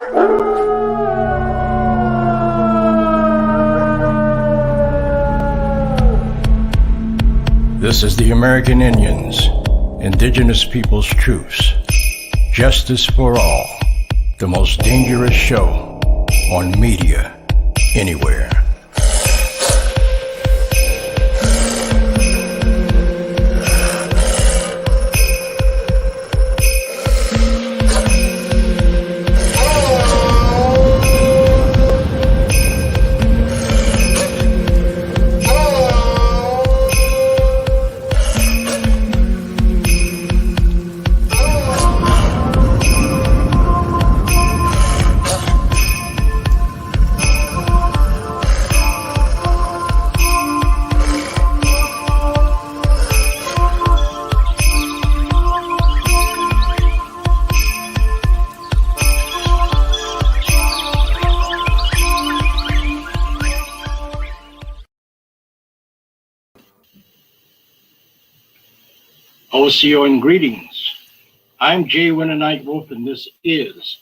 This is the American Indians, Indigenous Peoples' Truce. Justice for All, the most dangerous show on media anywhere. OCO and greetings. I'm WINTER NIGHTWOLF, and this is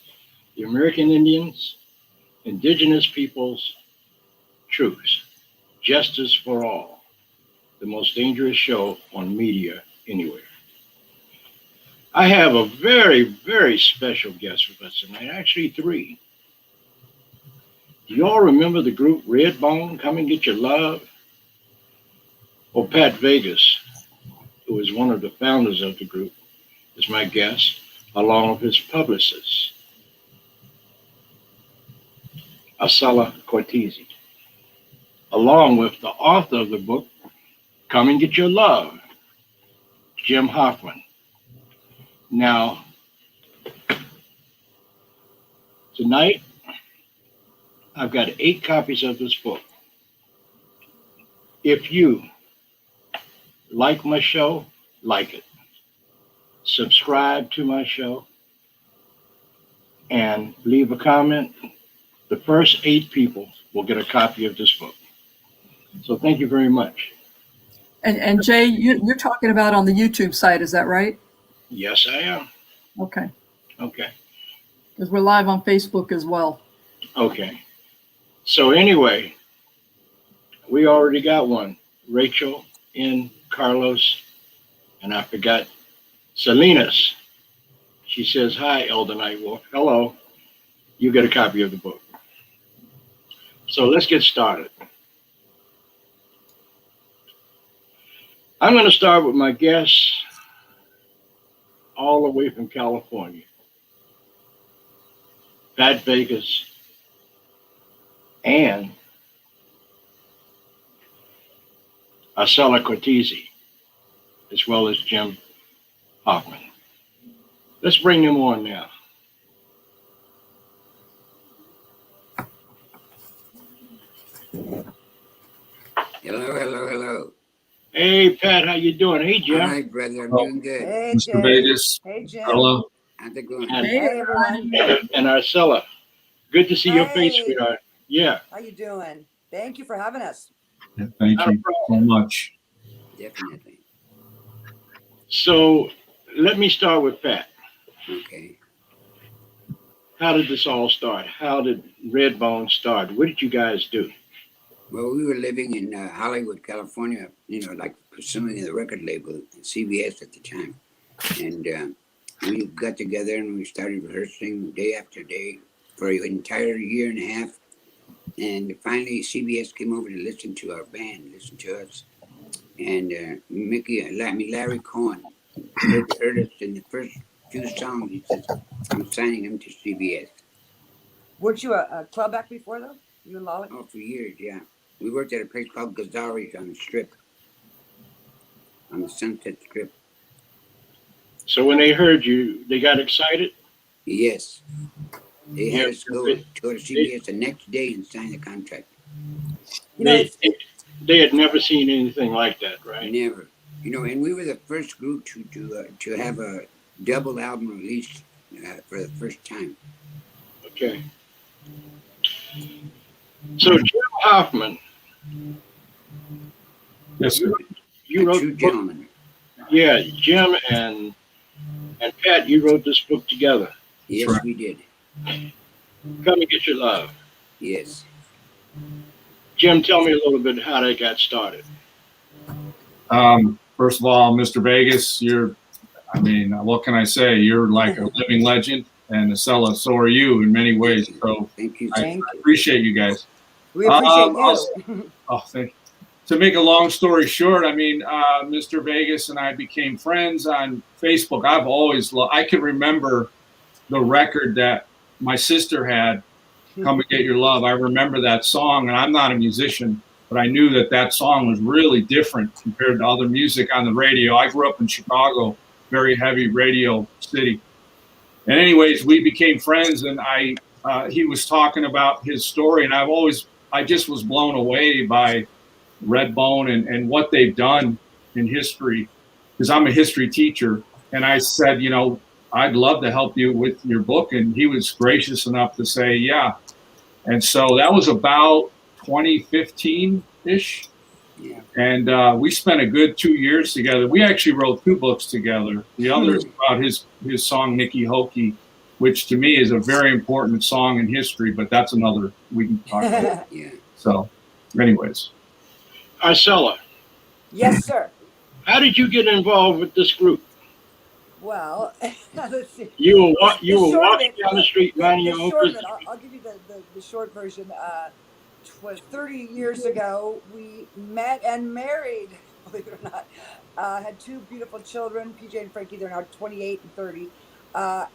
the American Indians, Indigenous Peoples' Truce. Justice for All, the most dangerous show on media anywhere. I have a very, very special guest with us tonight, actually three. Do you all remember the group REDBONE, Come and Get Your Love? Well, Pat Vegas, who is one of the founders of the group, is my guest, along with his publicist, ACELA CORTESSE, along with the author of the book, Come and Get Your Love, Jim HOFFMAN. Now, tonight, I've got 8 copies of this book. If you like my show, like it. Subscribe to my show and leave a comment. The first 8 people will get a copy of this book. So thank you very much. And Jay, you're talking about on the YouTube site, is that right? Yes, I am. Okay. Okay. Because we're live on Facebook as well. Okay. So anyway, we already got one. Rachel and Carlos, and I forgot Salinas. She says, hi, Elder Nightwolf. Hello. You get a copy of the book. So let's get started. I'm going to start with my guests all the way from California. Pat Vegas and ACELA CORTESSE, as well as Jim HOFFMAN. Let's bring them on now. Hello. Hey, Pat, how you doing? Hey, Jim. Hi, brother. I'm doing good. Hey, Mr. Jim. Vegas. Hey, Jim. Hello. How's it going? And, Hey, everyone. and ACELA. Good to see your face, Hey. sweetheart. Yeah. How you doing? Thank you for having us. Thank Not a you so much. Definitely. So let me start with Pat. Okay. How did this all start? How did REDBONE start? What did you guys do? Well, we were living in Hollywood, California, like pursuing the record label, CBS at the time. And we got together and we started rehearsing day after day for an entire year and a half. And finally, CBS came over to listen to our band, listen to us. And Larry Cohen heard us in the first few songs. He says, I'm signing him to CBS. Weren't you a club act before, though? You and Lolly? Oh, for years, yeah. We worked at a place called Gazzari's on the Strip, on the Sunset Strip. So when they heard you, they got excited? Yes. They had us go they- to CBS the next day and sign the contract. You know, They had never seen anything like that, right? Never. And we were the first group to have a double album release for the first time. Okay. So Jim HOFFMAN, Yes, sir. you A wrote true the book. gentleman. Yeah, Jim and Pat, you wrote this book together. Yes, right. we did. Come and Get Your Love. Yes. Jim, tell me a little bit how that got started. First of all, Mr. Vegas, what can I say? You're like a living legend, and ACELA, so are you in many ways. So Thank you. I appreciate you guys. We appreciate you. Thank you. To make a long story short, Mr. Vegas and I became friends on Facebook. I can remember the record that my sister had, Come and Get Your Love. I remember that song, and I'm not a musician, but I knew that song was really different compared to other music on the radio. I grew up in Chicago, very heavy radio city. And anyways, we became friends, and he was talking about his story, and I just was blown away by REDBONE and what they've done in history, because I'm a history teacher. And I said, I'd love to help you with your book. And he was gracious enough to say, yeah. And so that was about 2015-ish. Yeah. And we spent a good 2 years together. We actually wrote 2 books together. The other is about his song, Nikki Hokey, which to me is a very important song in history, but that's another, we can talk about. Yeah. So anyways. ACELA, Yes, sir. how did you get involved with this group? Well, let's see. You were short walking of it- down the street, minding your own short of business. it, I'll give you the short version. 30 years ago, we met and married, believe it or not. Had 2 beautiful children, PJ and Frankie. They're now 28 and 30.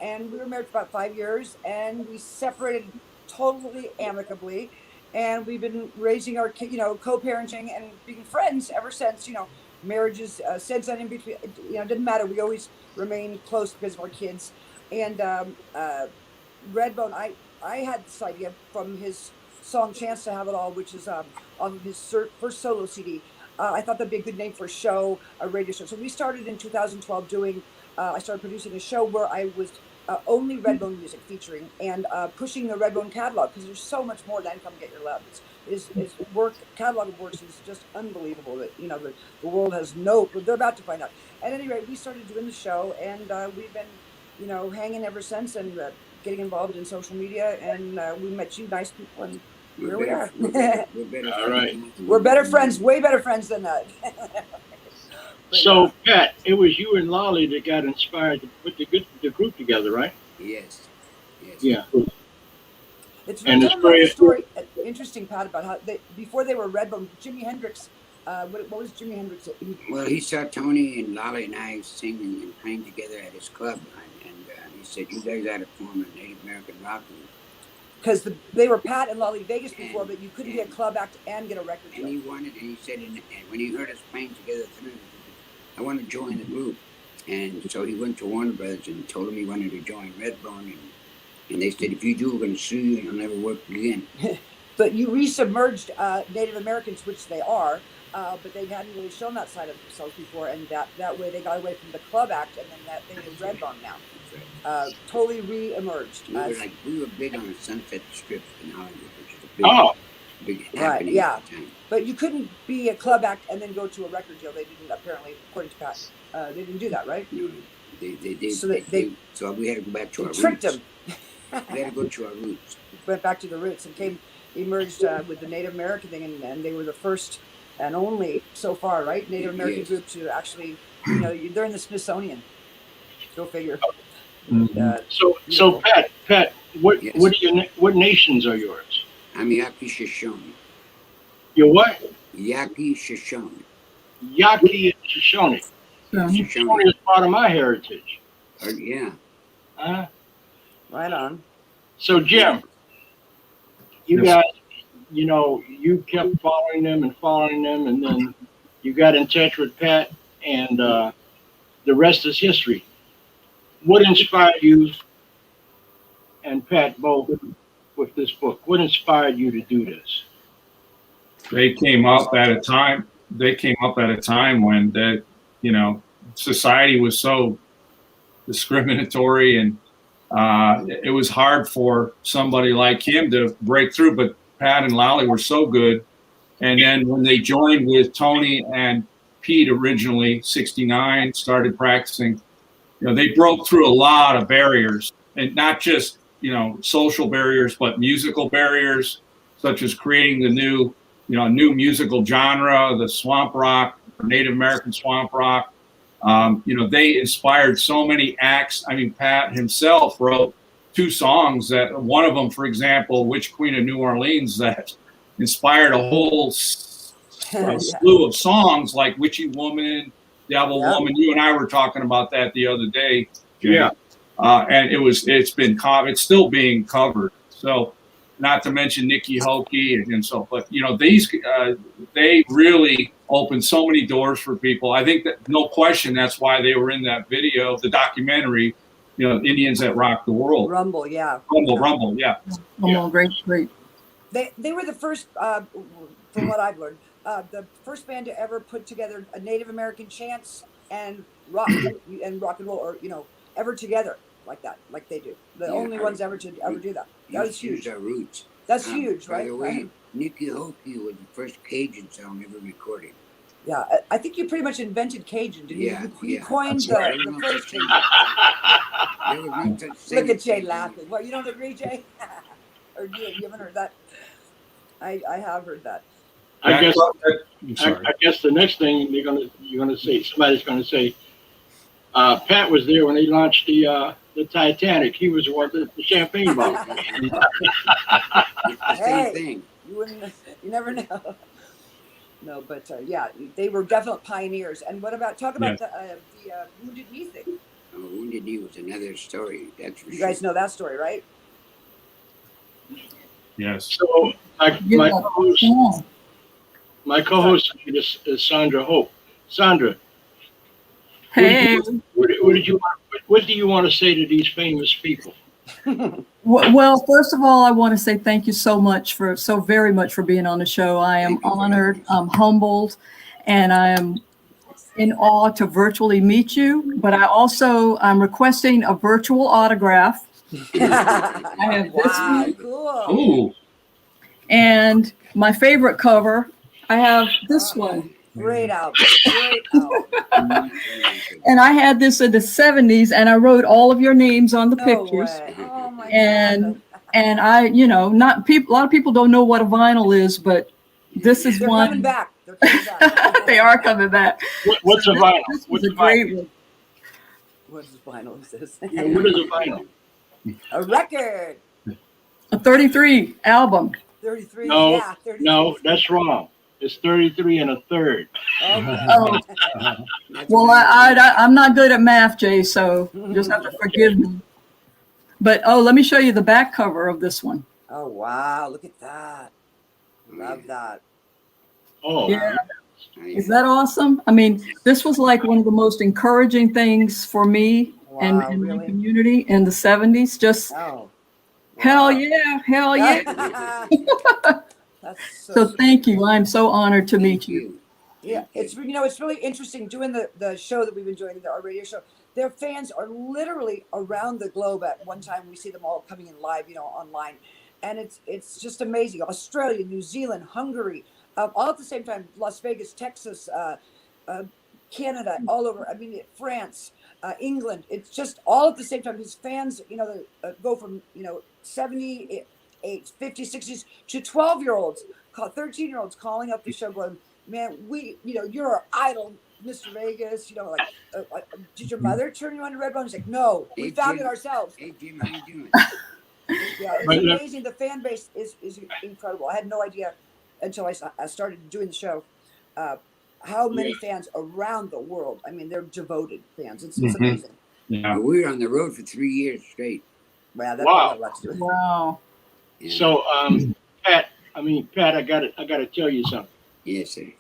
And we were married for about 5 years, and we separated totally amicably. And we've been raising our kid, co-parenting and being friends ever since. Marriages since then in between, it didn't matter. We always remained close because of our kids. And REDBONE, I had this idea from his song "Chance to Have It All," which is off of his first solo CD. I thought that'd be a good name for a show, a radio show. So we started in 2012 doing. I started producing a show where I was only REDBONE music featuring and pushing the REDBONE catalog, because there's so much more than Come Get Your Love. His work, catalog of works is just unbelievable. That the world has no. They're about to find out. At any rate, we started doing the show, and we've been hanging ever since, and getting involved in social media, and we met you nice people, and here we are. All right. We're better friends, way better friends than that. So, Pat, it was you and Lolly that got inspired to put the group together, right? Yes. Yeah. It's And tell it's them very- the story. Interesting, Pat, about how before they were REDBONE, Jimi Hendrix. What was Jimi Hendrix? Well, he saw Tony and Lolly and I singing and playing together at his club, and he said, "You guys got to form a Native American rock group." Because they were Pat and Lolly Vegas before, but you couldn't be a club act and get a record And deal. he said, and when he heard us playing together, I want to join the group. And so he went to Warner Brothers and told him he wanted to join REDBONE, and they said, "If you do, we're going to sue you and you'll never work again." But you re-submerged Native Americans, which they are, but they hadn't really shown that side of themselves before, and that way they got away from the club act, and then they did REDBONE now. Totally re-emerged. We were big on the Sunset Strip in Hollywood, which is a big happening at the time. But you couldn't be a club act and then go to a record deal. They didn't, apparently, according to Pat. They didn't do that, right? No, they did. So so we had to go back to our roots. Tricked them. We had to go to our roots. Went back to the roots and emerged with the Native American thing, and they were the first and only so far, right? Native American group to actually, they're in the Smithsonian. Go figure. So Pat, what nations are yours? I'm Yaqui Shoshone. You're what? Yaqui Shoshone. Yaqui and Shoshone. Shoshone is part of my heritage. Yeah. Right on. So Jim, you guys, you kept following them, and then you got in touch with Pat, and the rest is history. What inspired you and Pat both with this book? What inspired you to do this? They came up at a time when society was so discriminatory, and it was hard for somebody like him to break through, but Pat and Lolly were so good. And then when they joined with Tony and Pete originally, 69, started practicing, they broke through a lot of barriers, and not just social barriers, but musical barriers, such as creating the new musical genre, the swamp rock, Native American swamp rock. They inspired so many acts. I mean, Pat himself wrote 2 songs that one of them, for example, Witch Queen of New Orleans, that inspired a whole slew of songs like Witchy Woman, Devil Woman. You and I were talking about that the other day, Jay. Yeah. And it's still being covered. So, not to mention Nikki Hokie and so, but they really opened so many doors for people. I think that no question that's why they were in that video, the documentary, Indians that Rock the World. Rumble, yeah. Rumble, yeah. Oh, great. They were the first, from what I've learned, the first band to ever put together a Native American chants and rock and roll, or ever together like that, like they do. The only ones ever to do that. That was huge. Our roots. That's huge, right? By the way, Nikki Hokie was the first Cajun song ever recorded. Yeah, I think you pretty much invented Cajun, didn't you? You coined That's the right. phrase Cajun. There was no such thing. Look at Jay laughing. Well, you don't agree, Jay? Or you haven't heard that? I have heard that. I guess I'm sorry. I guess the next thing you're gonna say, somebody's gonna say, Pat was there when they launched the Titanic. He was one of the champagne bottle. Same thing. You never know. No, but they were definite pioneers. And talk about the Wounded Knee thing. Oh, Wounded Knee was another story. That's for You sure. guys know that story, right? Yes. So my co-host is Sandra Hope. Sandra, Hey. what do you want to say to these famous people? Well, first of all, I want to say thank you so very much for being on the show. I am honored, I'm humbled, and I am in awe to virtually meet you. But I'm requesting a virtual autograph. I have this one. Cool. Ooh. And my favorite cover, I have this one. Great album. Great album. And I had this in the 70s, and I wrote all of your names on the No pictures. way. Oh my And God. and I, a lot of people don't know what a vinyl is, but this is They're one. coming back. They're coming back. They are coming back. What's a vinyl? This What's was a a great vinyl? one. What is vinyl? Is this? Yeah, what is a vinyl? A record. A 33 album. 33. No, Yeah, 33. no, that's wrong. It's 33 and a third. Okay. Oh, well, I'm not good at math, Jay, so you just have to forgive me. But let me show you the back cover of this one. Oh wow! Look at that. Love that. Oh, Yeah. Is that awesome? I mean, this was like one of the most encouraging things for me and Wow, my really? community in the 70s. Just Oh. hell yeah. That's So thank you. I'm so honored to meet you. Yeah, it's really interesting doing the show that we've been doing, our radio show. Their fans are literally around the globe. At one time, we see them all coming in live, online, and it's just amazing. Australia, New Zealand, Hungary, all at the same time. Las Vegas, Texas, Canada, all over. I mean, France, England. It's just all at the same time. His fans, go from 70, 50, 60s to 12-year-olds, 13-year-olds calling up the show, going, "Man, you're our idol, Mr. Vegas. Did your mother turn you on to REDBONE?" He's like, "No, we found it ourselves." Hey, Jim, how you doing? Yeah, it's amazing. The fan base is incredible. I had no idea until I started doing the show how many fans around the world. I mean, they're devoted fans. It's amazing. Yeah. We were on the road for 3 years straight. Wow, that's Wow. a lot to do with it. Wow. Yeah. so Pat, I gotta tell you something. Yes, sir.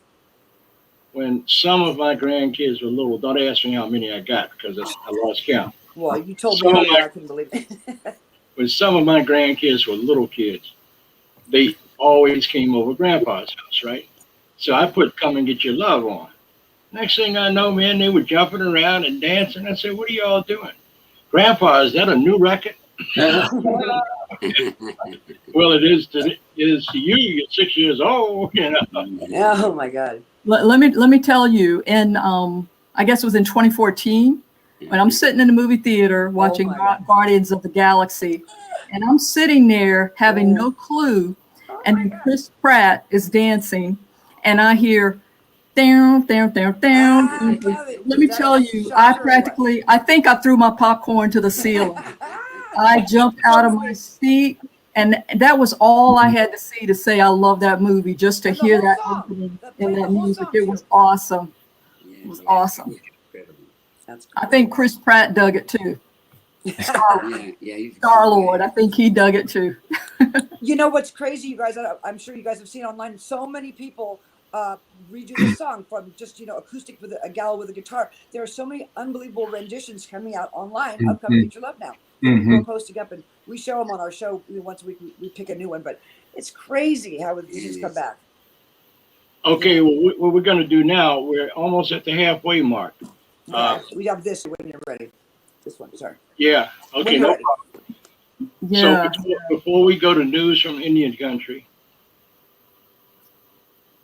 When some of my grandkids were little, don't ask me how many I got because I lost count. Well, you told So me earlier, much. I couldn't believe it. When some of my grandkids were little kids, they always came over Grandpa's house, right? So I put "Come and Get Your Love" on. Next thing I know, man, they were jumping around and dancing. I said, "What are y'all doing?" "Grandpa, is that a new record?" Well, it is to you. You're 6 years old, Oh my God. Let me tell you, I guess it was in 2014, when I'm sitting in the movie theater watching my God. Guardians of the Galaxy, And I'm sitting there having no clue. And then Chris Pratt is dancing, and I hear down, down, down, down. I love it. Let me Is that tell a you, shot or what? I think I threw my popcorn to the ceiling. I jumped out of my seat, and that was all I had to see to say I love that movie, just to And the hear whole that song. opening Play and the that whole music. song, It too. was awesome. Yeah, It was yeah, awesome. incredible. That's I think Chris Pratt dug it too. Yeah, yeah. He's a cool Star-Lord, guy. I think he dug it too. You know what's crazy, you guys? I'm sure you guys have seen online. So many people redo the song from just acoustic with a gal with a guitar. There are so many unbelievable renditions coming out online of "Come Get Your Love Now." That people are posting up, and we show them on our show once a week. We pick a new one, but it's crazy how these things come back. Okay, well, what we're going to do now, we're almost at the halfway mark. Yeah, we have this when you're ready. This one, sorry. Yeah, okay, When you're no ready. problem. Yeah. So before we go to news from Indian country,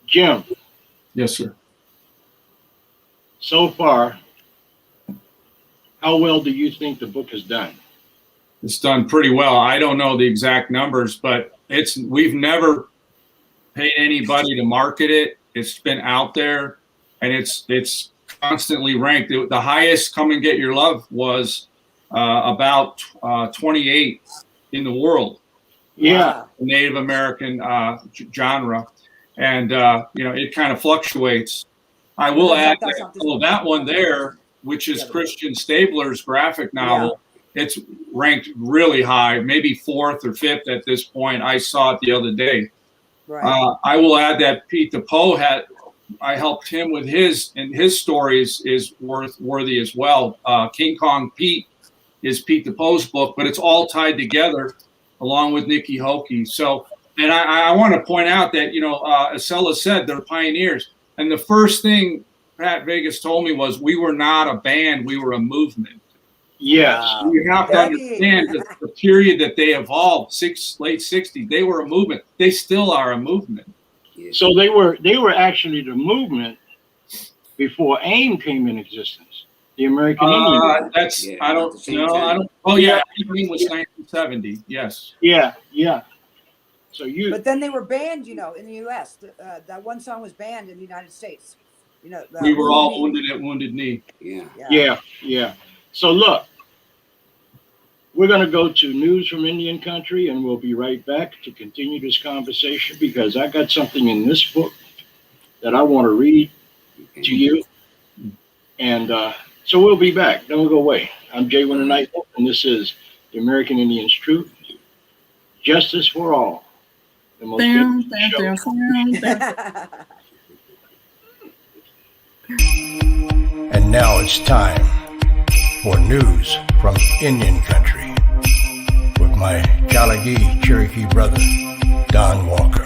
Jim, Yes, sir. so far, how well do you think the book has done? It's done pretty well. I don't know the exact numbers, but we've never paid anybody to market it. It's been out there, and it's constantly ranked. The highest "Come and Get Your Love" was about 28 in the world. Yeah, Native American genre, and it kind of fluctuates. I will add that one there, which is Christian Stabler's graphic novel. It's ranked really high, maybe 4th or 5th at this point. I saw it the other day. Right. I will add that Pete DePoe I helped him with his, and his stories is worthy as well. King Kong Pete is Pete DePoe's book, but it's all tied together along with Nikki Hockey. So, and I want to point out that, ACELA said they're pioneers. And the first thing Pat Vegas told me was, we were not a band, we were a movement. yes. You have to understand the period that they evolved, late 60s, they were a movement. They still are a movement. So they were actually the movement before AIM came in existence, the American Indian. I don't know. Oh yeah, AIM was 1970. Yes. Yeah. So But then they were banned, in the U.S. That one song was banned in the United States. We were all wounded at Wounded Knee. Yeah. So look, we're going to go to news from Indian country, and we'll be right back to continue this conversation, because I got something in this book that I want to read to you. And so we'll be back. Don't go away. I'm Jay Winter Nightwolf, and this is the American Indians Truth, Justice for All. The most And now it's time for news from Indian country with my Gallagher Cherokee brother, Don Walker.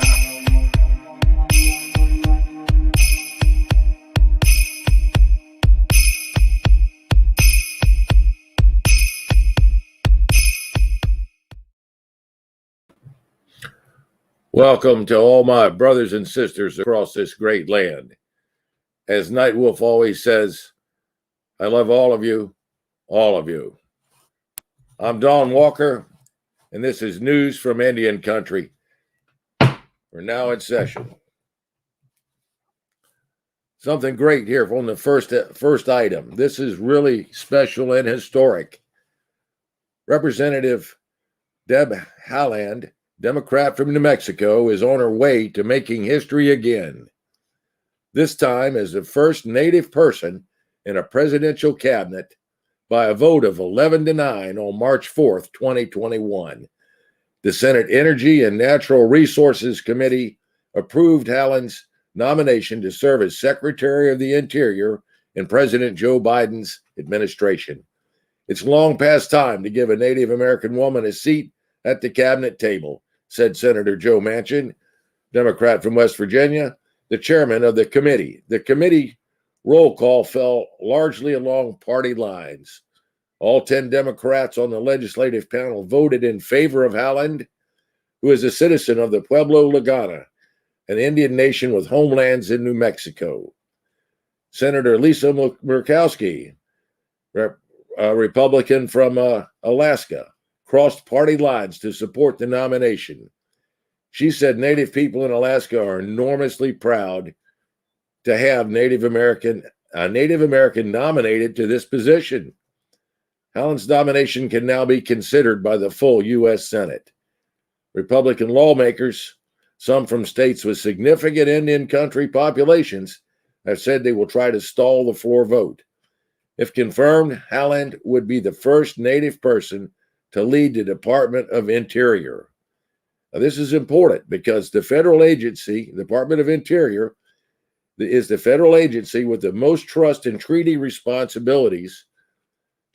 Welcome to all my brothers and sisters across this great land. As Nightwolf always says, I love all of you, all of you. I'm Don Walker, and this is News from Indian Country. We're now in session. Something great here from the first item. This is really special and historic. Representative Deb Haaland, Democrat from New Mexico, is on her way to making history again. This time as the first Native person in a presidential cabinet by a vote of 11-9 on March 4th, 2021. The Senate Energy and Natural Resources Committee approved Haaland's nomination to serve as Secretary of the Interior in President Joe Biden's administration. It's long past time to give a Native American woman a seat at the cabinet table, said Senator Joe Manchin, Democrat from West Virginia, the chairman of the committee. The committee roll call fell largely along party lines. All 10 Democrats on the legislative panel voted in favor of Haaland, who is a citizen of the Pueblo Lagana, an Indian nation with homelands in New Mexico. Senator Lisa Murkowski, a Republican from Alaska, crossed party lines to support the nomination. She said Native people in Alaska are enormously proud to have Native American nominated to this position. Halland's nomination can now be considered by the full U.S. Senate. Republican lawmakers, some from states with significant Indian country populations, have said they will try to stall the floor vote. If confirmed, Halland would be the first Native person to lead the Department of Interior. Now, this is important because the federal agency, Department of Interior, is the federal agency with the most trust and treaty responsibilities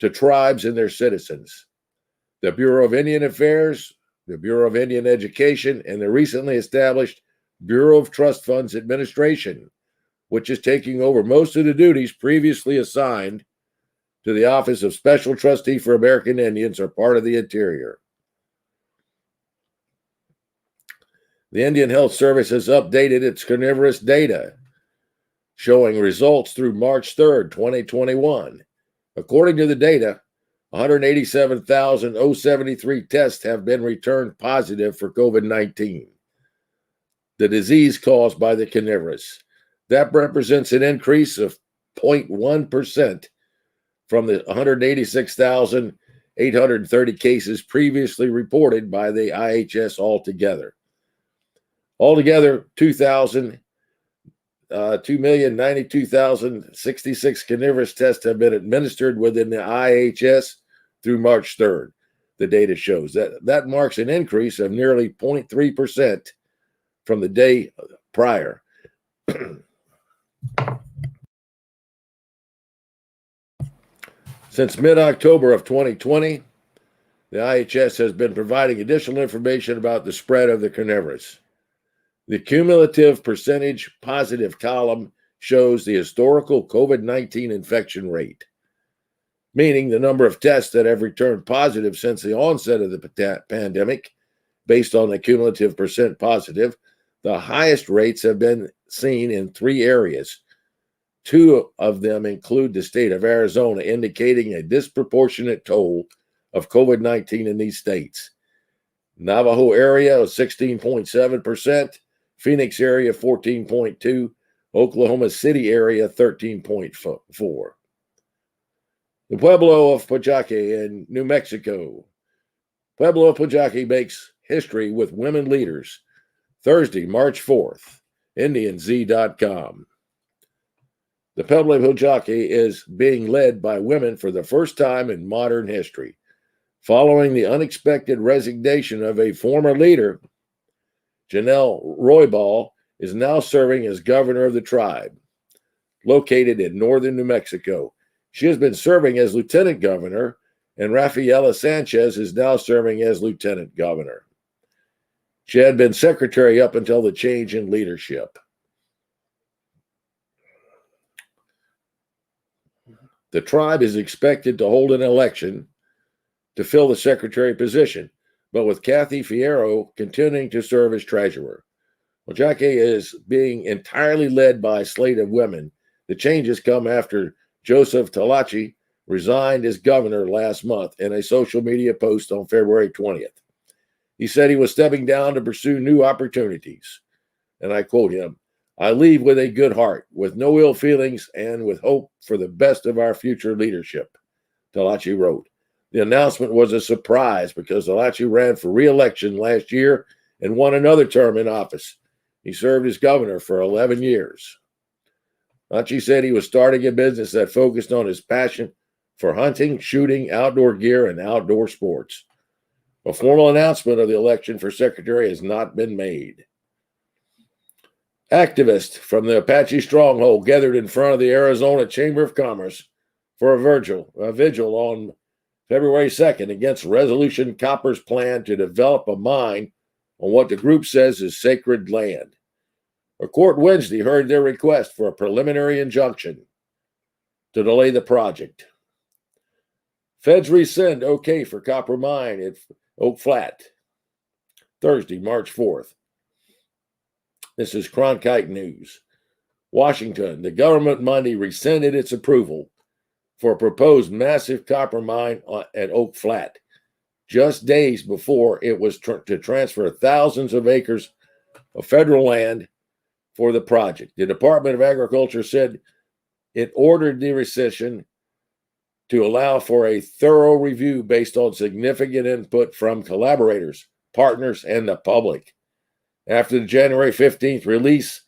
to tribes and their citizens. The Bureau of Indian Affairs, the Bureau of Indian Education, and the recently established Bureau of Trust Funds Administration, which is taking over most of the duties previously assigned to the Office of Special Trustee for American Indians, are part of the Interior. The Indian Health Service has updated its carnivorous data, showing results through March 3rd, 2021. According to the data, 187,073 tests have been returned positive for COVID-19, the disease caused by the carnivorous. That represents an increase of 0.1% from the 186,830 cases previously reported by the IHS altogether. Altogether, 2,092,066 carnivorous tests have been administered within the IHS through March 3rd. The data shows that marks an increase of nearly 0.3% from the day prior. Since mid-October of 2020, the IHS has been providing additional information about the spread of the carnivorous. The cumulative percentage positive column shows the historical COVID-19 infection rate, meaning the number of tests that have returned positive since the onset of the pandemic. Based on the cumulative percent positive, the highest rates have been seen in 3 areas. 2 of them include the state of Arizona, indicating a disproportionate toll of COVID-19 in these states. Navajo area of 16.7%, Phoenix area 14.2%, Oklahoma City area 13.4%. The Pueblo of Pojoaque in New Mexico. Pueblo of Pojoaque makes history with women leaders. Thursday, March 4th, IndianZ.com. The Pueblo of Pojoaque is being led by women for the first time in modern history. Following the unexpected resignation of a former leader, Janelle Roybal is now serving as governor of the tribe, located in northern New Mexico. She has been serving as lieutenant governor, and Rafaela Sanchez is now serving as lieutenant governor. She had been secretary up until the change in leadership. The tribe is expected to hold an election to fill the secretary position, but with Kathy Fierro continuing to serve as treasurer. Pojoaque is being entirely led by a slate of women. The changes come after Joseph Talachi resigned as governor last month in a social media post on February 20th. He said he was stepping down to pursue new opportunities. And I quote him, "I leave with a good heart, with no ill feelings, and with hope for the best of our future leadership," Talachi wrote. The announcement was a surprise because Talachi ran for re-election last year and won another term in office. He served as governor for 11 years. Talachi said he was starting a business that focused on his passion for hunting, shooting, outdoor gear, and outdoor sports. A formal announcement of the election for secretary has not been made. Activists from the Apache stronghold gathered in front of the Arizona Chamber of Commerce for a vigil on February 2nd against Resolution Copper's plan to develop a mine on what the group says is sacred land. A court Wednesday heard their request for a preliminary injunction to delay the project. Feds rescind okay for copper mine at Oak Flat. Thursday, March 4th. This is Cronkite News. Washington, the government Monday rescinded its approval for a proposed massive copper mine at Oak Flat, just days before it was to transfer thousands of acres of federal land for the project. The Department of Agriculture said it ordered the rescission to allow for a thorough review based on significant input from collaborators, partners, and the public. After the January 15th release,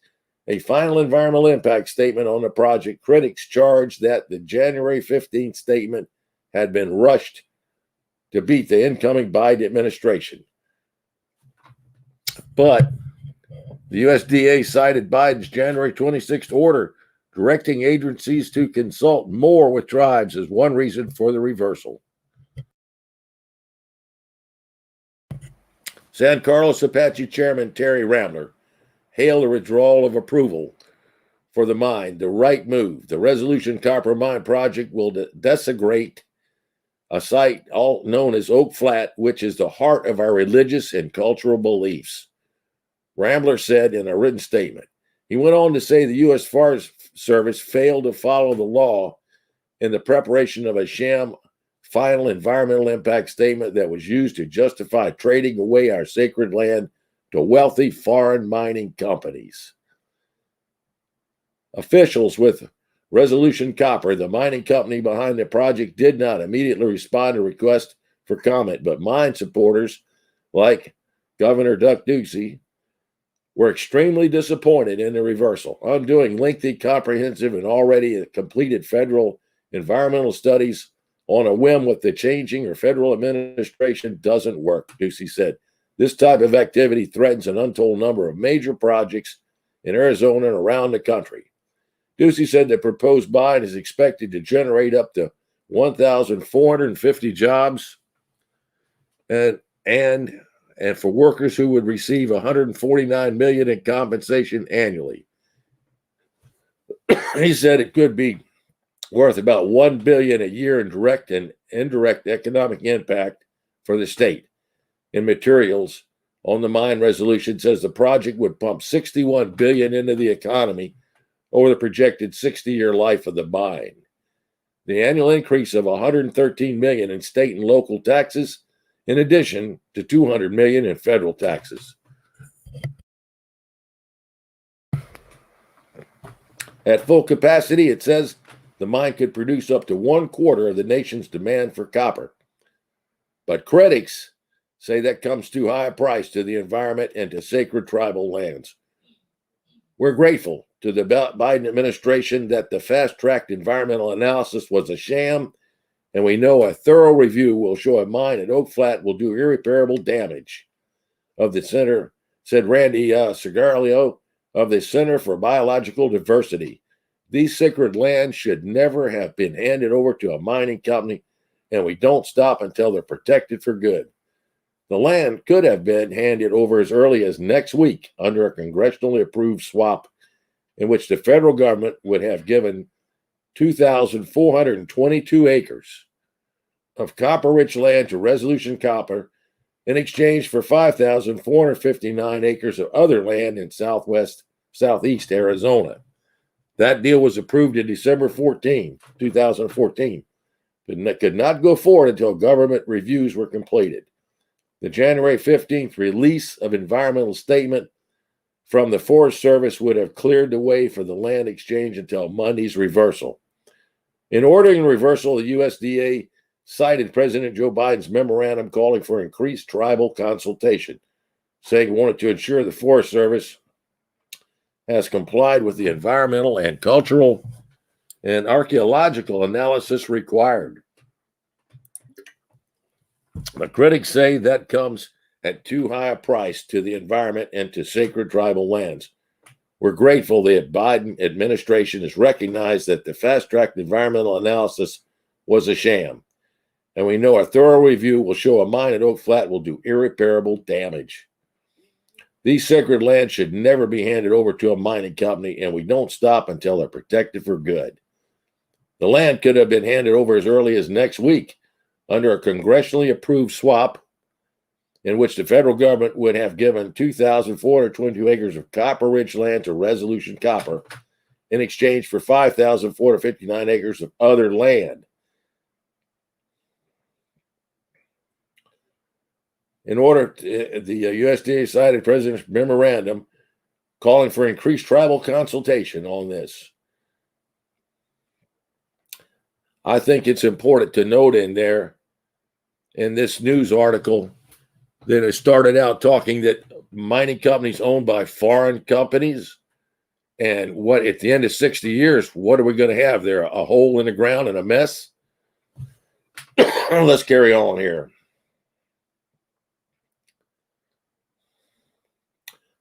a final environmental impact statement on the project, critics charged that the January 15th statement had been rushed to beat the incoming Biden administration. But the USDA cited Biden's January 26th order directing agencies to consult more with tribes as one reason for the reversal. San Carlos Apache Chairman Terry Rambler hailed a withdrawal of approval for the mine, the right move. The Resolution Copper Mine project will desecrate a site all known as Oak Flat, which is the heart of our religious and cultural beliefs, Rambler said in a written statement. He went on to say the U.S. Forest Service failed to follow the law in the preparation of a sham final environmental impact statement that was used to justify trading away our sacred land to wealthy foreign mining companies. Officials with Resolution Copper, the mining company behind the project, did not immediately respond to requests for comment, but mine supporters like Governor Doug Ducey were extremely disappointed in the reversal, undoing lengthy, comprehensive, and already completed federal environmental studies on a whim with the changing or federal administration doesn't work, Ducey said. This type of activity threatens an untold number of major projects in Arizona and around the country. Ducey said the proposed mine is expected to generate up to 1,450 jobs and for workers who would receive $149 million in compensation annually. He said it could be worth about $1 billion a year in direct and indirect economic impact for the state. In materials on the mine resolution says the project would pump $61 billion into the economy over the projected 60-year life of the mine. The annual increase of $113 million in state and local taxes, in addition to $200 million in federal taxes. At full capacity, it says the mine could produce up to 1/4 of the nation's demand for copper. But critics say that comes too high a price to the environment and to sacred tribal lands. We're grateful to the Biden administration that the fast-tracked environmental analysis was a sham, and we know a thorough review will show a mine at Oak Flat will do irreparable damage. Of the center, said Randy Cigarlio of the Center for Biological Diversity. These sacred lands should never have been handed over to a mining company, and we don't stop until they're protected for good. The land could have been handed over as early as next week under a congressionally approved swap in which the federal government would have given 2,422 acres of copper-rich land to Resolution Copper in exchange for 5,459 acres of other land in southeast Arizona. That deal was approved in December 2014, but could not go forward until government reviews were completed. The January 15th release of environmental statement from the Forest Service would have cleared the way for the land exchange until Monday's reversal. In ordering reversal, the USDA cited President Joe Biden's memorandum calling for increased tribal consultation, saying it wanted to ensure the Forest Service has complied with the environmental and cultural and archaeological analysis required. But critics say that comes at too high a price to the environment and to sacred tribal lands. We're grateful the Biden administration has recognized that the fast-tracked environmental analysis was a sham, and we know a thorough review will show a mine at Oak Flat will do irreparable damage. These sacred lands should never be handed over to a mining company, and we don't stop until they're protected for good. The land could have been handed over as early as next week under a congressionally approved swap in which the federal government would have given 2,422 acres of copper-rich land to Resolution Copper in exchange for 5,459 acres of other land. In order, the USDA cited President's memorandum calling for increased tribal consultation on this. I think it's important to note in this news article that it started out talking that mining companies owned by foreign companies, and what at the end of 60 years, what are we going to have there? A hole in the ground and a mess? Let's carry on here.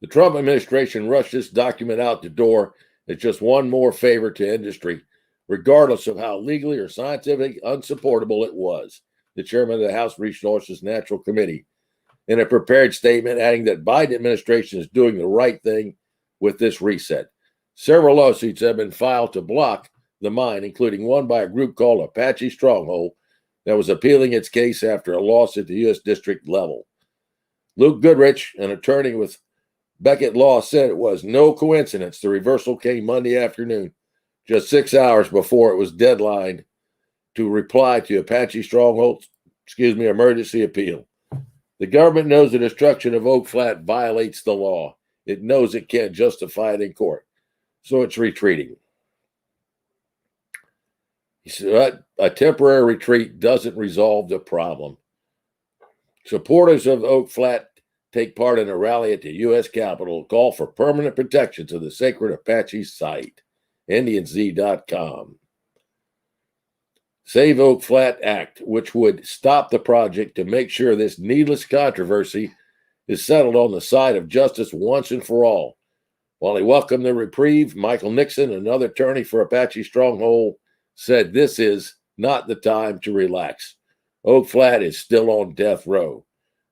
The Trump administration rushed this document out the door as just one more favor to industry, regardless of how legally or scientifically unsupportable it was, the chairman of the House Resources Natural Committee, in a prepared statement, adding that Biden administration is doing the right thing with this reset. Several lawsuits have been filed to block the mine, including one by a group called Apache Stronghold that was appealing its case after a loss at the U.S. district level. Luke Goodrich, an attorney with Beckett Law, said it was no coincidence the reversal came Monday afternoon, just 6 hours before it was deadline to reply to Apache Stronghold's emergency appeal. The government knows the destruction of Oak Flat violates the law. It knows it can't justify it in court, so it's retreating. He said a temporary retreat doesn't resolve the problem. Supporters of Oak Flat take part in a rally at the U.S. Capitol, call for permanent protection to the sacred Apache site. IndianZ.com. Save Oak Flat Act, which would stop the project to make sure this needless controversy is settled on the side of justice once and for all. While he welcomed the reprieve, Michael Nixon, another attorney for Apache Stronghold, said this is not the time to relax. Oak Flat is still on death row.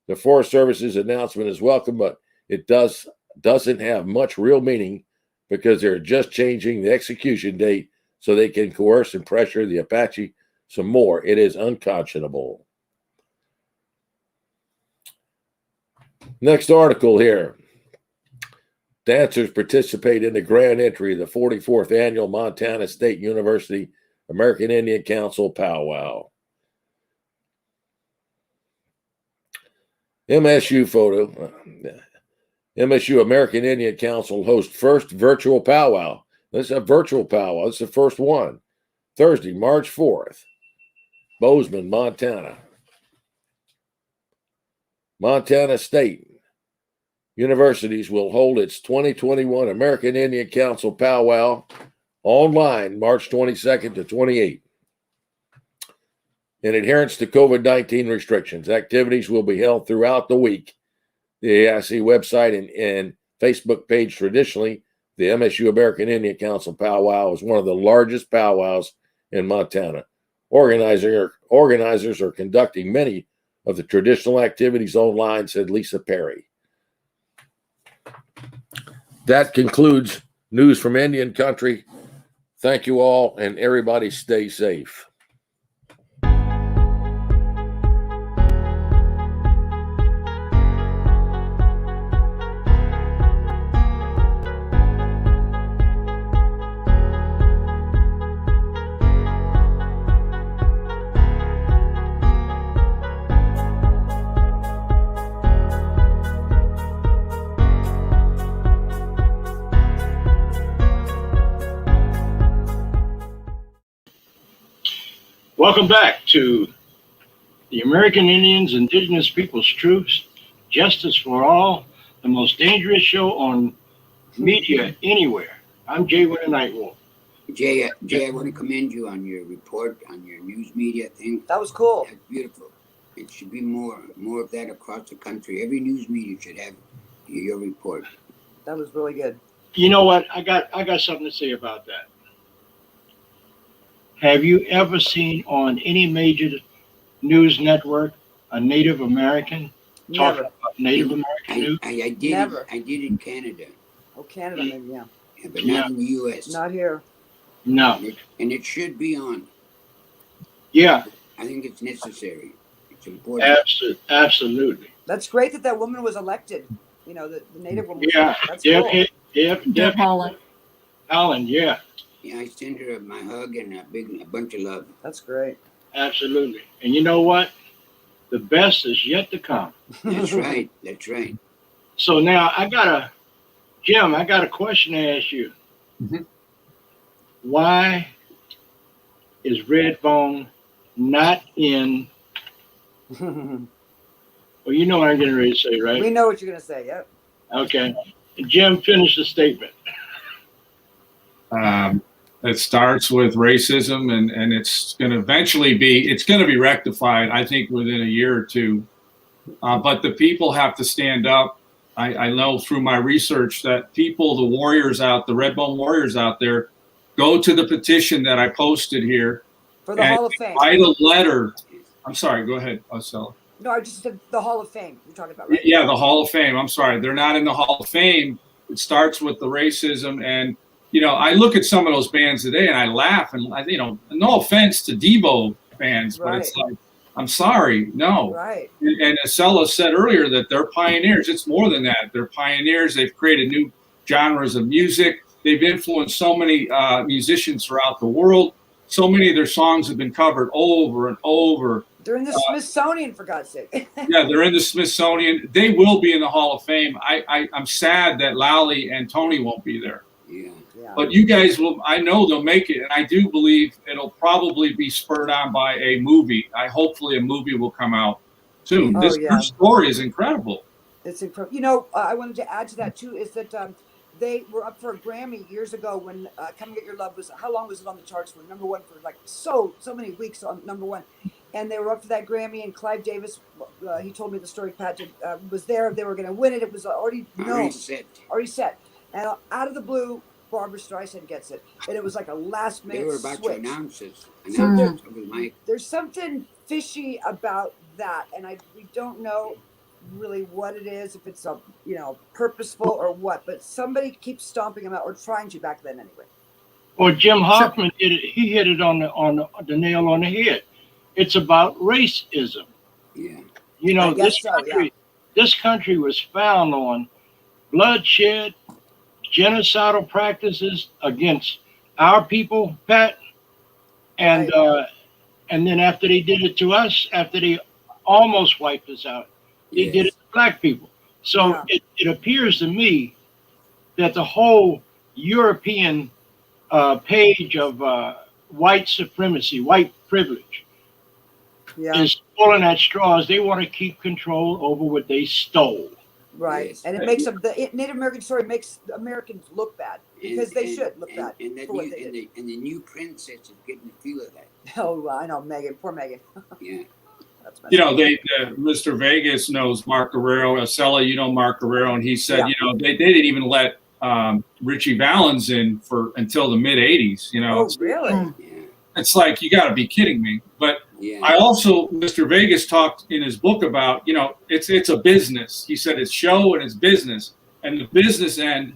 The Forest Service's announcement is welcome, but it doesn't have much real meaning because they're just changing the execution date so they can coerce and pressure the Apache some more. It is unconscionable. Next article here. Dancers participate in the grand entry of the 44th annual Montana State University American Indian Council powwow. MSU photo. MSU American Indian Council hosts first virtual powwow. This is a virtual powwow. It's the first one. Thursday, March 4th. Bozeman, Montana. Montana State Universities will hold its 2021 American Indian Council powwow online March 22nd to 28th. In adherence to COVID-19 restrictions, activities will be held throughout the week. The AIC website and Facebook page, traditionally, the MSU American Indian Council powwow is one of the largest powwows in Montana. Organizers are conducting many of the traditional activities online, said Lisa Perry. That concludes news from Indian country. Thank you all, and everybody stay safe. Welcome back to the American Indians, Indigenous Peoples Truths, Justice for All, the most dangerous show on media anywhere. I'm Jay Winter Nightwolf. Jay, I want to commend you on your report, on your news media thing. That was cool. That's beautiful. It should be more of that across the country. Every news media should have your report. That was really good. You know what? I got something to say about that. Have you ever seen on any major news network a Native American talking about Native American news? I did. Never. I did in Canada. Oh, Canada, maybe, yeah. Yeah, but not in the U.S. Not here. No. And it should be on. Yeah. I think it's necessary. It's important. Absolutely. That's great that woman was elected. You know, the Native woman. Yeah. That's cool. Deb Holland. Holland, yeah. Yeah, I send her my hug and a bunch of love. That's great. Absolutely. And you know what? The best is yet to come. That's right. That's right. So now Jim, I got a question to ask you. Mhm. Why is Redbone not in? Well, you know what I'm getting ready to say, right? We know what you're gonna say. Yep. Okay. Jim, finish the statement. It starts with racism, and it's going to eventually be rectified, I think, within a year or two. But the people have to stand up. I know through my research that people, the warriors the Redbone warriors out there, go to the petition that I posted here. For the Hall of Fame. Write a letter. I'm sorry, go ahead, Acela. No, I just said the Hall of Fame you're talking about, right? Yeah, the Hall of Fame. I'm sorry. They're not in the Hall of Fame. It starts with the racism. And, you know, I look at some of those bands today and I laugh and, you know, no offense to Devo fans, but it's like, I'm sorry, no. Right. And Acela said earlier that they're pioneers. It's more than that. They're pioneers. They've created new genres of music. They've influenced so many musicians throughout the world. So many of their songs have been covered over and over. They're in the Smithsonian, for God's sake. Yeah, they're in the Smithsonian. They will be in the Hall of Fame. I'm sad that Lally and Tony won't be there. Yeah. But you guys will, I know they'll make it. And I do believe it'll probably be spurred on by a movie. Hopefully a movie will come out soon. Oh, This story is incredible. It's incredible. You know, I wanted to add to that too, is that they were up for a Grammy years ago when Come Get Your Love was, how long was it on the charts for? Number one for like so many weeks on number one. And they were up for that Grammy, and Clive Davis, he told me the story, Patrick, was there. They were going to win it. It was already known. Already set. And out of the blue, Barbara Streisand gets it. And it was like a last minute They were about switch. to announce it. So there's something fishy about that. And we don't know really what it is, if it's purposeful or what, but somebody keeps stomping them out, or trying to back then anyway. Well, Jim Hoffman did it. He hit it on the nail on the head. It's about racism. Yeah. You know, this country was found on bloodshed, genocidal practices against our people, Pat. And then after they did it to us, after they almost wiped us out, they did it to black people. So it appears to me that the whole European page of white supremacy, white privilege, is pulling at straws. They want to keep control over what they stole. Right. Yes. And it makes them, the Native American story makes the Americans look bad, because they should look bad. And the new princess is getting the feel of that. Oh, I know, Megan. Poor Megan. Yeah. You know, Mr. Vegas knows Mark Guerrero. Acela, you know Mark Guerrero, and he said, you know, they didn't even let Richie Valens in until the mid '80s. You know, oh, really? Yeah. It's like, you got to be kidding me. But I also, Mr. Vegas talked in his book about, you know, it's a business. He said it's show and it's business, and the business end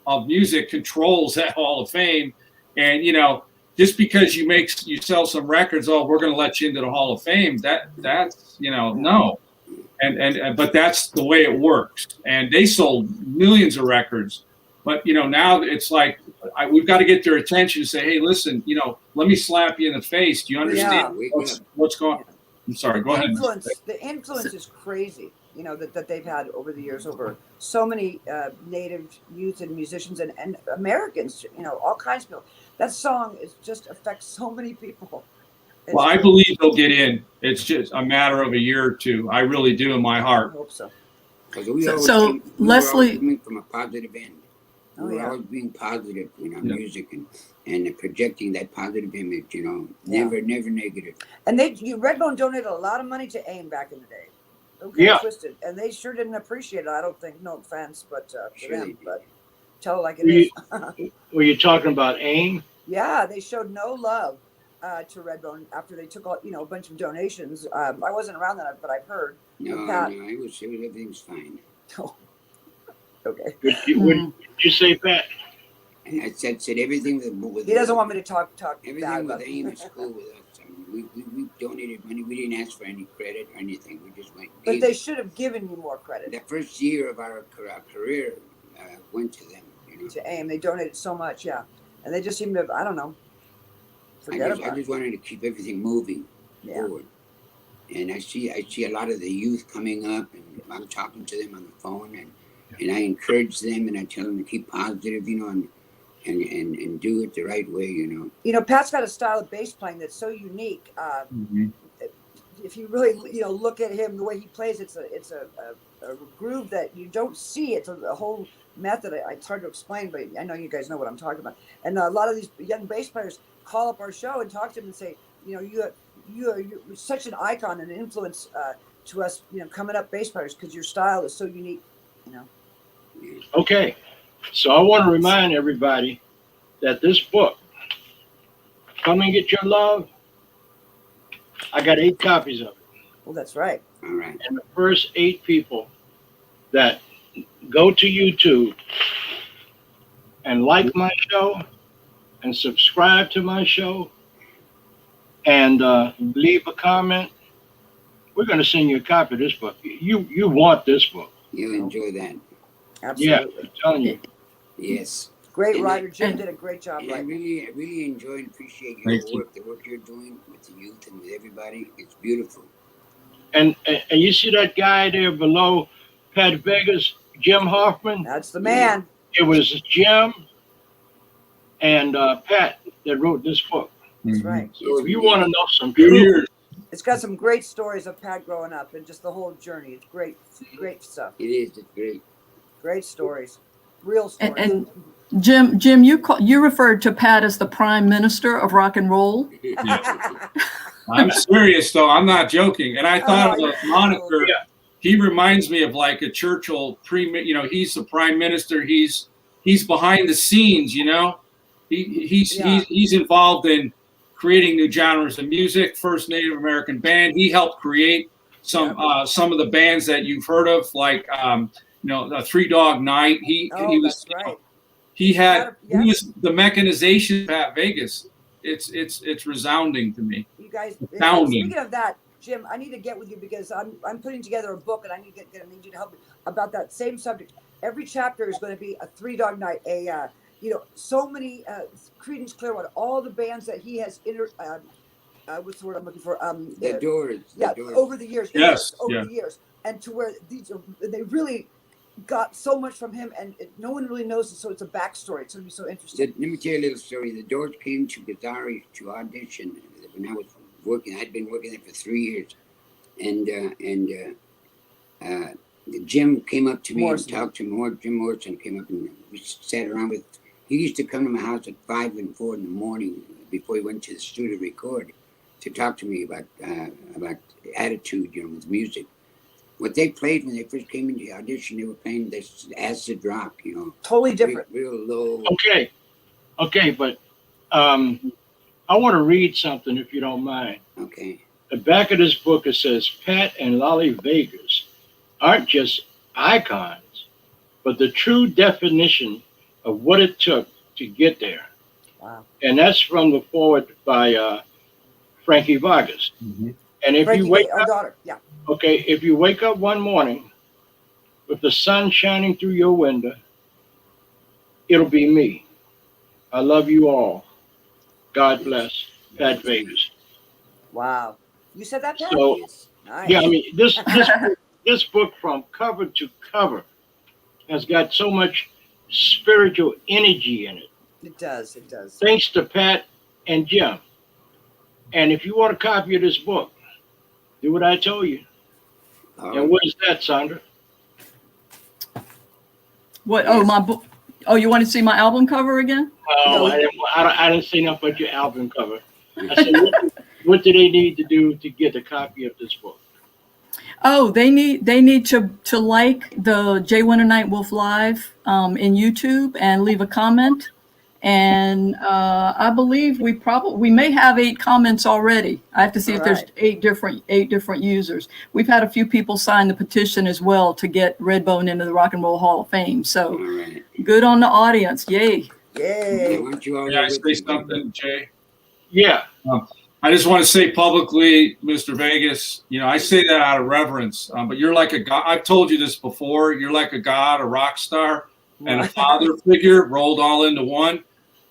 of music controls that Hall of Fame. And you know, just because you sell some records, oh, we're going to let you into the Hall of Fame. That's you know, no. And but that's the way it works. And they sold millions of records. But you know, now it's like we've got to get their attention and say, hey, listen, you know, let me slap you in the face. Do you understand what's going on? I'm sorry, go ahead. The influence is crazy, you know, that they've had over the years over so many Native youth and musicians and Americans, you know, all kinds of people. That song just affects so many people. Well, I believe they'll get in. It's just a matter of a year or two. I really do in my heart. I hope so. So Leslie, coming from a positive end. We're always being positive in our music and projecting that positive image, you know, never negative. And Redbone donated a lot of money to AIM back in the day. Don't get it twisted. And they sure didn't appreciate it, I don't think. No offense, but to them. But tell it like it is. Were you talking about AIM? Yeah, they showed no love to Redbone after they took a bunch of donations. I wasn't around that, but I've heard. No, everything's fine. Oh. Okay. What did you say, Pat? I said everything with he doesn't want me to talk everything with AIM is cool with us. I mean, we donated money. We didn't ask for any credit or anything. We just went. But they should have given you more credit. The first year of our career went to them. You know? To AIM, they donated so much, and they just seem to, I don't know. I just wanted to keep everything moving forward. and I see a lot of the youth coming up, and I'm talking to them on the phone, and I encourage them, and I tell them to keep positive, you know, and do it the right way, you know. You know, Pat's got a style of bass playing that's so unique. If you really, you know, look at him, the way he plays, it's a groove that you don't see. It's a whole method. It's hard to explain, but I know you guys know what I'm talking about. And a lot of these young bass players call up our show and talk to him and say, you know, you're such an icon and an influence to us, you know, coming up bass players, because your style is so unique, you know. Okay, so I want to remind everybody that this book, Come and Get Your Love, I got 8 copies of it. Well, that's right. All right. And the first 8 people that go to YouTube and like my show and subscribe to my show and leave a comment, we're going to send you a copy of this book. You want this book. You'll enjoy that. Absolutely. Yeah, I'm telling you. Yes. Great And writer. Jim did a great job And I writing. really enjoy and appreciate Thank your you. work, the work you're doing with the youth and with everybody. It's beautiful. And you see that guy there below Pat Vegas, Jim Hoffman? That's the man. It was Jim and Pat that wrote this book. That's right. So if you want to know some Good truth, years. It's got some great stories of Pat growing up and just the whole journey. It's great stuff. It is. It's great. Great stories. Real stories. And Jim, you referred to Pat as the Prime Minister of rock and roll. I'm serious though. I'm not joking. And I thought of the moniker. Yeah. He reminds me of like a Churchill you know, he's the prime minister. He's behind the scenes, you know. He's involved in creating new genres of music. First Native American band. He helped create some of the bands that you've heard of, like you know, the Three Dog Night. He was that's right. he was the mechanization of Pat Vegas. It's resounding to me. You guys, Astounding. speaking of that, Jim, I need to get with you because I'm putting together a book and I need you to help me about that same subject. Every chapter is going to be a Three Dog Night, you know, so many Creedence Clearwater, all the bands that he has what's the word I'm looking for? The Doors. Yeah, the Doors. over the years. Yes, Over the years, and to where they really got so much from him, and no one really knows it, so it's a backstory. It's going to be so interesting. Let me tell you a little story. The Doors came to Guitarist to audition when I was working. I'd been working there for 3 years, and Jim came up to me and talked to me. Jim Morrison came up and we sat around with. He used to come to my house at 5 and 4 in the morning before he went to the studio to record, to talk to me about attitude, you know, with music. What they played when they first came into the audition, they were playing this acid rock, you know. Totally different. Real low. Okay, but I want to read something if you don't mind. Okay. The back of this book, it says, Pat and Lolly Vegas aren't just icons, but the true definition of what it took to get there. Wow. And that's from the foreword by Frankie Vargas. Mm-hmm. And if Frankie, you wake our up, daughter, yeah. okay, if you wake up one morning with the sun shining through your window, it'll be me. I love you all. God bless. Pat Vegas. Wow. You said that, Pat? So, Nice. yeah, I mean, this book from cover to cover has got so much spiritual energy in it. It does. It does. Thanks to Pat and Jim. And if you want a copy of this book, do what I told you. And what is that, Sandra? What? Oh, my book. Oh, you want to see my album cover again? Oh, I didn't see nothing but your album cover. I said, what do they need to do to get a copy of this book? Oh, they need to like the J. Winter Nightwolf Live in YouTube and leave a comment. And I believe we may have 8 comments already. I have to see if there's 8 different users. We've had a few people sign the petition as well to get Redbone into the Rock and Roll Hall of Fame. So good on the audience. Yay. Yay. May I say something, Jay? Yeah. I just want to say publicly, Mr. Vegas, you know, I say that out of reverence, but you're like a god. I've told you this before. You're like a god, a rock star, and a father figure rolled all into one.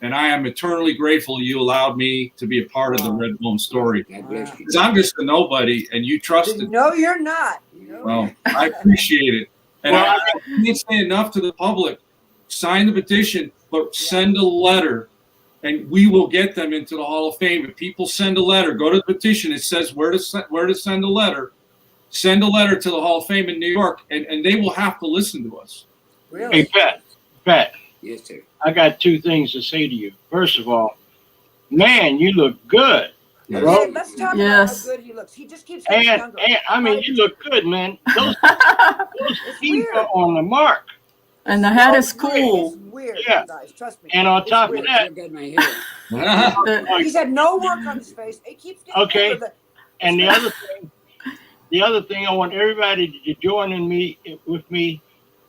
And I am eternally grateful you allowed me to be a part of the Redbone story. God bless you. Because I'm just a nobody, and you trusted. No, you're not. Well, I appreciate it. And Well, I can't say enough to the public. Sign the petition, but send a letter, and we will get them into the Hall of Fame. If people send a letter, go to the petition. It says where to send a letter. Send a letter to the Hall of Fame in New York, and they will have to listen to us. Really? Hey, Pat, Yes, sir. I got two things to say to you. First of all, man, you look good. Yes. Bro. Okay, let's talk about how good he looks. He just keeps getting And younger. I mean, you look good, man. Those teeth are on the mark. And the hat is It's weird. cool. It's weird, Yeah. you guys. Trust me. And on It's top of weird. that, Look at my hair. He's had no work on his face. It keeps getting Okay. younger, but and the other thing, I want everybody to join with me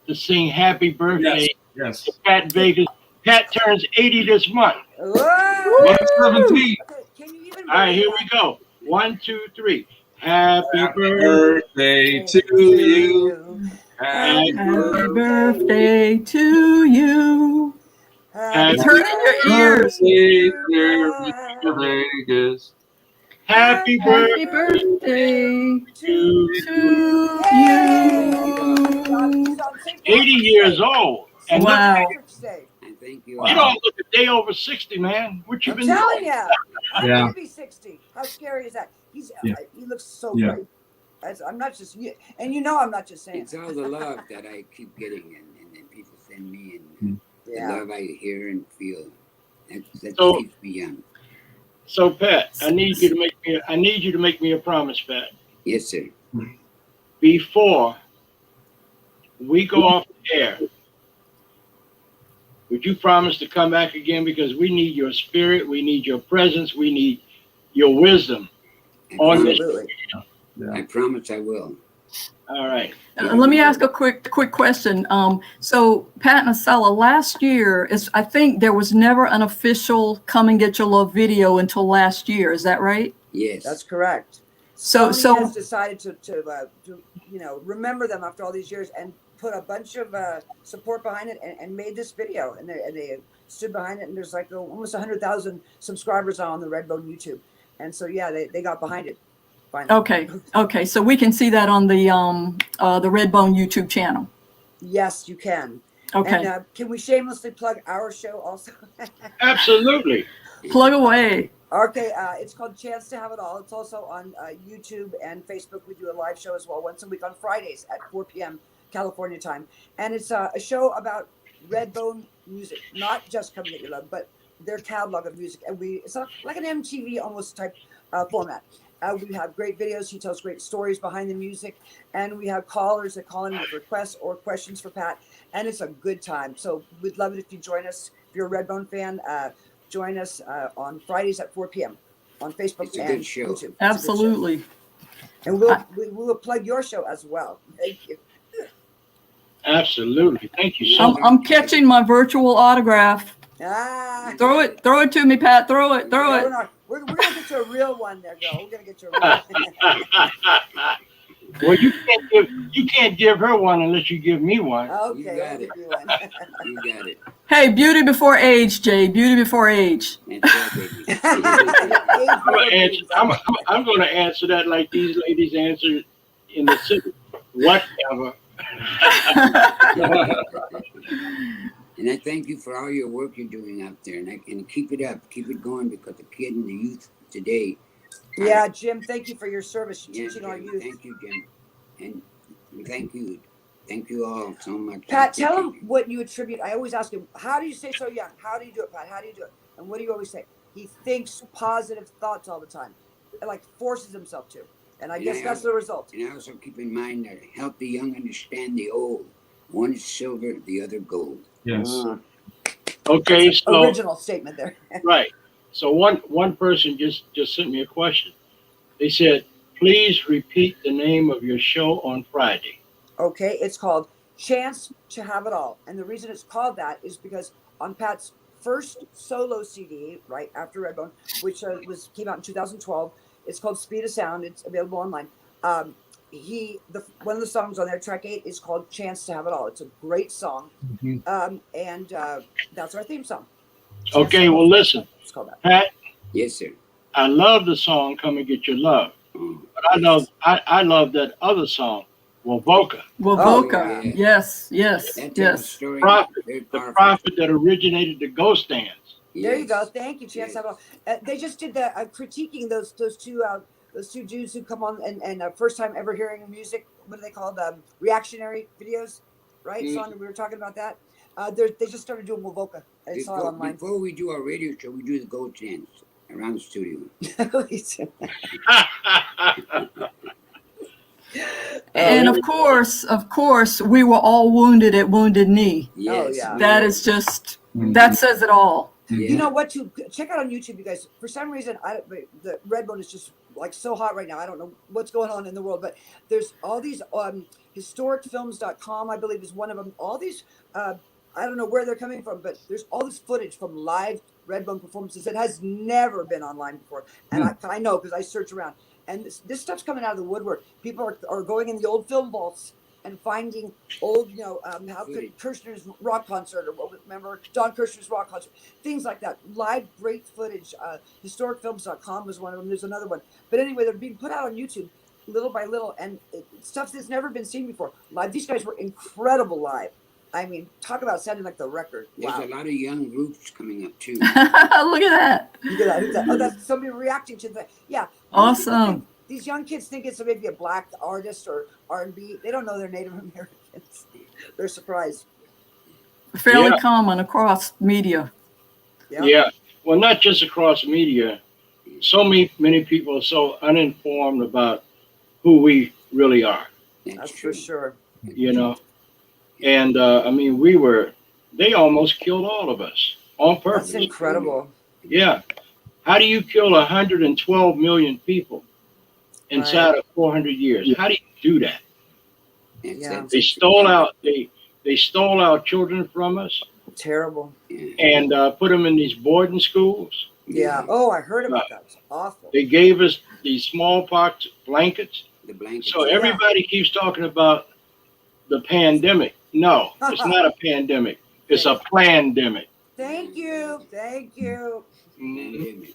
to sing Happy Birthday Yes. to Pat Vegas. Pat turns 80 this month. Whoa! 17. Okay, can you even All right, here believe we go. 1, 2, 3. Happy Happy birthday. birthday to you. Happy Happy birthday to you. Happy It's hurting your ears. Birthday, dear Mr. Vegas. Happy Happy birthday birthday to to Yay! you. 80 years old. And look, Wow. Patrick's Day. And thank you. you don't look a day over 60, man. What you I'm been telling doing? you. I'm Yeah. gonna be 60. How scary is that? Yeah. He looks so Yeah. great. I'm not just and you know I'm not just saying. It's all the love that I keep getting, and then people send me, and the Yeah. love I hear and feel. That So- keeps me young. So, Pat, I need you to make me a promise, Pat. Yes, sir. Before we go off the air, would you promise to come back again? Because we need your spirit, we need your presence, we need your wisdom on this. Absolutely. I promise I will. All right. Let me ask a quick question. So Pat and ACELA, last year I think there was never an official "Come and Get Your Love" video until last year. Is that right? Yes. That's correct. So Sony has decided to remember them after all these years and put a bunch of support behind it and made this video, and they stood behind it, and there's like almost 100,000 subscribers on the Redbone YouTube, and so yeah, they got behind it. Finally. Okay. So we can see that on the Redbone YouTube channel. Yes, you can. Okay. And can we shamelessly plug our show also? Absolutely. Plug away. Okay, it's called Chance to Have It All. It's also on YouTube and Facebook. We do a live show as well once a week on Fridays at 4 p.m. California time. And it's a show about Redbone music, not just Come and Get Your Love, but their catalog of music. And it's like an MTV almost type format. We have great videos. He tells great stories behind the music. And we have callers that call in with requests or questions for Pat. And it's a good time. So we'd love it if you join us. If you're a Redbone fan, join us on Fridays at 4 p.m. on Facebook It's a and good show. YouTube. It's a good show. Absolutely. And we will plug your show as well. Thank you. Absolutely. Thank you so much. I'm catching my virtual autograph. Throw it to me, Pat. Throw it. We're gonna get you a real one there, girl. We're gonna get you a real one. Well, you can't give her one unless you give me one. Okay, You got I'll it. give you one. You got it. Hey, beauty before age, Jay. Beauty before age. That's right, baby. I'm going to answer that like these ladies answered in the city. Whatever. And I thank you for all your work you're doing out there, and keep it up, keep it going, because the kid and the youth today. Yeah, Jim, thank you for your service Yeah, teaching our Jim, youth. thank you, Jim, and thank you all so much. Pat, tell him what you attribute. I always ask him, how do you stay so young? How do you do it, Pat? How do you do it? And what do you always say? He thinks positive thoughts all the time. It like forces himself to. And I guess that's the result. And I also keep in mind that help the young understand the old. One is silver, the other gold. Yes. Okay, so Original statement there. right. So one person just sent me a question. They said, please repeat the name of your show on Friday. Okay, it's called Chance to Have It All. And the reason it's called that is because on Pat's first solo CD, right after Redbone, which came out in 2012, it's called Speed of Sound. It's available online. One of the songs on there, track 8, is called Chance to Have It All. It's a great song. And that's our theme song. Okay, well, listen, Let's call that. Pat, Yes, sir. I love the song "Come and Get Your Love," Oh, but I love that other song, Wovoka, Wovoka. yeah. Yes, yes, that tells a yes. story. prophet, Very the powerful. prophet that originated the ghost dance. There you go. Yes. Thank you, Chance. Yes. They just did the critiquing those two Jews who come on and first time ever hearing music. What are they called? Reactionary videos, right? Mm. Son, we were talking about that. They just started doing Wovoka. I saw it online. Before we do our radio show, we do the goat chants around the studio. And of course, we were all wounded at Wounded Knee. Yes, yeah. we That were. is just, that says it all. Yeah. You know what? To check out on YouTube, you guys. For some reason, the Redbone is just like so hot right now. I don't know what's going on in the world, but there's all these historicfilms.com, I believe, is one of them. All these, I don't know where they're coming from, but there's all this footage from live Redbone performances that has never been online before, and I know because I search around, and this stuff's coming out of the woodwork. People are going in the old film vaults and finding old, how could Kirshner's rock concert, or remember Don Kirshner's rock concert, things like that. Live great footage. Historicfilms.com was one of them. There's another one. But anyway, they're being put out on YouTube little by little, and stuff that's never been seen before. Live. These guys were incredible live. I mean, talk about sounding like the record. There's Wow. a lot of young groups coming up too. Look at that. Look at that. Who's that? Oh, that's somebody reacting to that. Yeah. Awesome. These young kids think it's maybe a black artist or R&B. They don't know they're Native Americans. They're surprised. Fairly Yeah. common across media. Yeah. Well, not just across media. So many people are so uninformed about who we really are, That's for sure. you know. And I mean, they almost killed all of us on purpose. That's incredible. Yeah. How do you kill 112 million people inside of 400 years? How do you do that? Yeah. They stole our children from us Terrible. and put them in these boarding schools. Yeah. Oh, I heard about that. It's awful. They gave us these smallpox blankets. The blankets. So everybody keeps talking about the pandemic. No, it's not a pandemic. It's a plandemic. Thank you. Thank you. Mhm.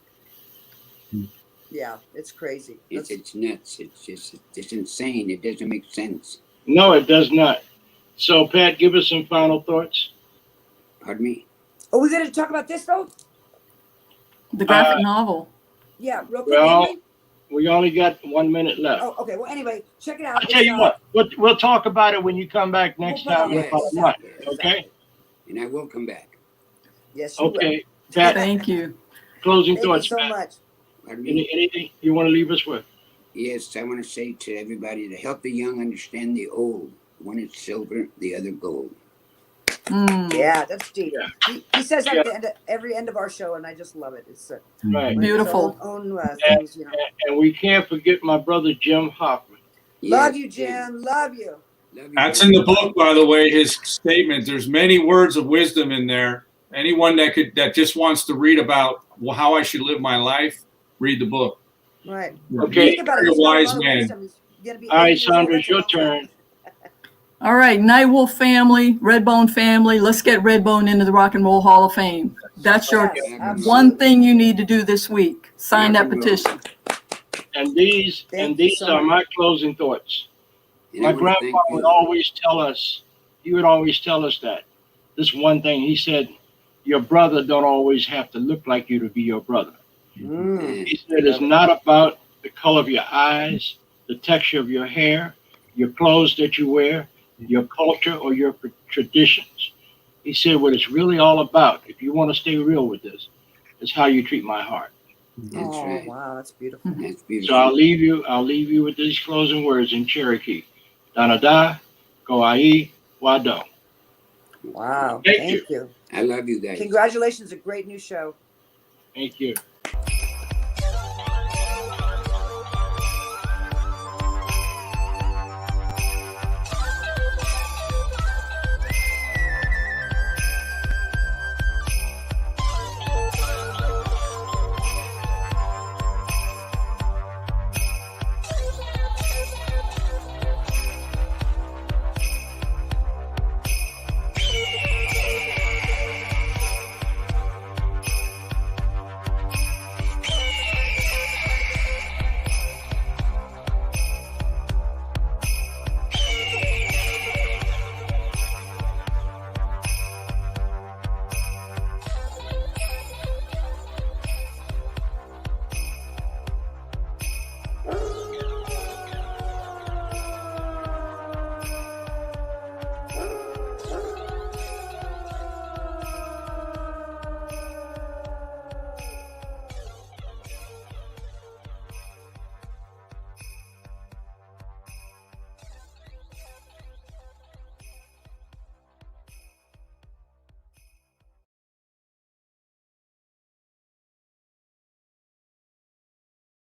Yeah, it's crazy. It's nuts. It's insane. It doesn't make sense. No, it does not. So, Pat, give us some final thoughts. Pardon me? Oh, we going to talk about this though? The graphic novel. Yeah, real quick. Well, anyway? we only got 1 minute left. Oh, okay. Well, anyway, check it out. I'll tell you what, we'll talk about it when you come back next We'll put time. it on about the what, website. okay? And I will come back. Yes, you will. Okay. Pat, Thank you. closing Thank you thoughts, so Pat. much. Pardon me? Anything you want to leave us with? Yes, I want to say to everybody to help the young understand the old. One is silver, the other gold. Mm, Yeah, that's deep. Yeah. He says that Yeah. at the end of every end of our show, and I just love it. It's Right. beautiful. own things, you know. And we can't forget my brother Jim Hoffman. Love Yes, you, Jim. Love you. Love you. That's in the book, by the way, his statement. There's many words of wisdom in there. Anyone that just wants to read about how I should live my life, read the book. Right. Okay. Think about it. Very He's got a wise lot of man. wisdom. He's gonna be All right, 80 years old. Sandra, That's it's a your long time. turn. All right, Nightwolf family, Redbone family, let's get Redbone into the Rock and Roll Hall of Fame. That's your Yes, absolutely. one thing you need to do this week. Sign that Rock and roll. petition. And these Thank you so are much. my closing thoughts. And I My wanna thank grandpa you. would always tell us, that. This one thing, he said, your brother don't always have to look like you to be your brother. Mm. He said it's not about the color of your eyes, the texture of your hair, your clothes that you wear, your culture, or your traditions. He said what it's really all about, if you want to stay real with this, is how you treat my heart. That's Oh, right. wow, that's beautiful. That's So beautiful. I'll leave you with these closing words in Cherokee. Danada, Goai, Wado. Wow. Thank Thank you. I love you guys. Congratulations, a great new show. Thank you.